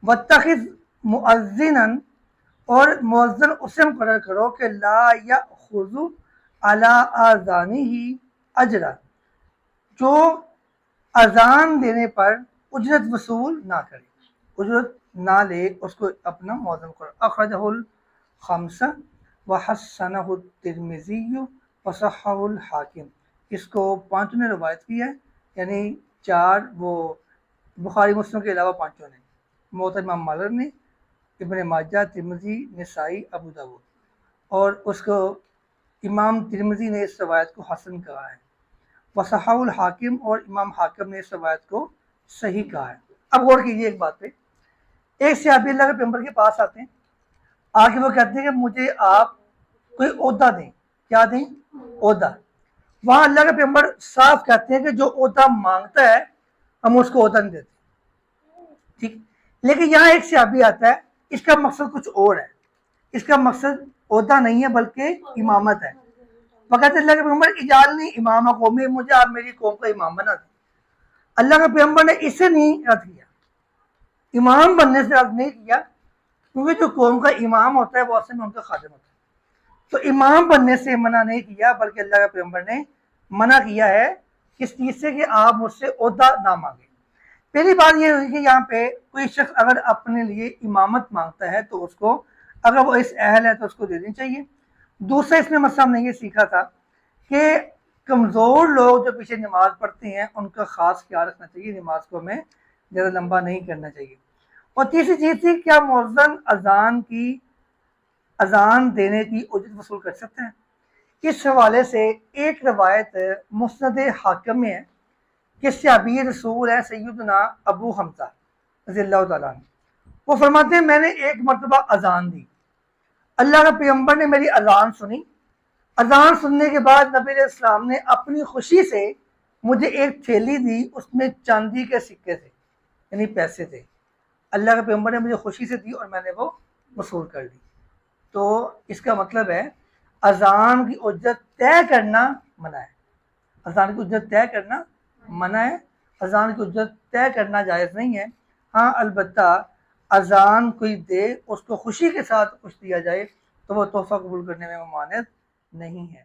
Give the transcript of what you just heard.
واتخذ مؤذنا، اور مؤذن اسے مقرر کرو کہ لا یأخذ علی آذانہ اجرا، جو اذان دینے پر اجرت وصول نہ کرے، اجرت نہ لے، اس کو اپنا مؤذن کرو۔ اخرجہ الخمسہ وحسنہ الترمذی وصححہ الحاکم، اس کو پانچوں نے روایت کی ہے، یعنی چار وہ بخاری مسلم کے علاوہ پانچوں نے، موطا امام مالک نے، ابن ماجہ، ترمذی، نسائی، ابو داؤد، اور اس کو امام ترمذی نے اس روایت کو حسن کہا ہے، وصححہ الحاکم، اور امام حاکم نے اس روایت کو صحیح کہا ہے۔ اب غور کیجیے ایک بات پہ، ایک صحابی اللہ کے پیغمبر کے پاس آتے ہیں، آ کے وہ کہتے ہیں کہ مجھے آپ کوئی عہدہ دیں۔ کیا دیں؟ عہدہ۔ وہاں اللہ کے پیغمبر صاف کہتے ہیں کہ جو عہدہ مانگتا ہے ہم اس کو عہدہ نہیں دیتے، ٹھیک۔ لیکن یہاں ایک صحابی آتا ہے، اس کا مقصد کچھ اور ہے، اس کا مقصد عہدہ نہیں ہے بلکہ امامت ہے۔ وہ کہتے ہیں اللہ کے پیغمبر اجعلنی امام قومی، مجھے آپ میری قوم کا امام بنا دیں۔ اللہ کے پیغمبر نے اسے نہیں رد کیا، امام بننے سے رد نہیں کیا، کیونکہ جو قوم کا امام ہوتا ہے وہ اصل میں ان کا خادم ہوتا ہے، تو امام بننے سے منع نہیں کیا، بلکہ اللہ کے پیغمبر نے منع کیا ہے کس چیز سے کہ آپ مجھ سے عہدہ نہ مانگیں۔ پہلی بات یہ ہوئی کہ یہاں پہ کوئی شخص اگر اپنے لیے امامت مانگتا ہے تو اس کو، اگر وہ اس اہل ہے تو اس کو دے دینی چاہیے۔ دوسرا اس میں مسئلہ ہم نے یہ سیکھا تھا کہ کمزور لوگ جو پیچھے نماز پڑھتے ہیں ان کا خاص خیال رکھنا چاہیے، نماز کو ہمیں زیادہ لمبا نہیں کرنا چاہیے۔ اور تیسری چیز تھی، کیا مؤذن اذان دینے کی اجرت وصول کر سکتے ہیں؟ اس حوالے سے ایک روایت مسند حاکم میں ہے کہ صحابی رسول ہے سیدنا ابو حمزہ رضی اللہ تعالیٰ عنہ، وہ فرماتے ہیں میں نے ایک مرتبہ اذان دی، اللہ کے پیغمبر نے میری اذان سنی، اذان سننے کے بعد نبی علیہ السلام نے اپنی خوشی سے مجھے ایک تھیلی دی، اس میں چاندی کے سکے تھے، یعنی پیسے تھے، اللہ کے پیغمبر نے مجھے خوشی سے دی اور میں نے وہ وصول کر لی۔ تو اس کا مطلب ہے اذان کی اجرت طے کرنا منع ہے، اذان کی اجرت طے کرنا منع ہے، اذان کی اجرت طے کرنا جائز نہیں ہے۔ ہاں البتہ اذان کوئی دے، اس کو خوشی کے ساتھ کچھ دیا جائے تو وہ تحفہ قبول کرنے میں ممانعت نہیں ہے۔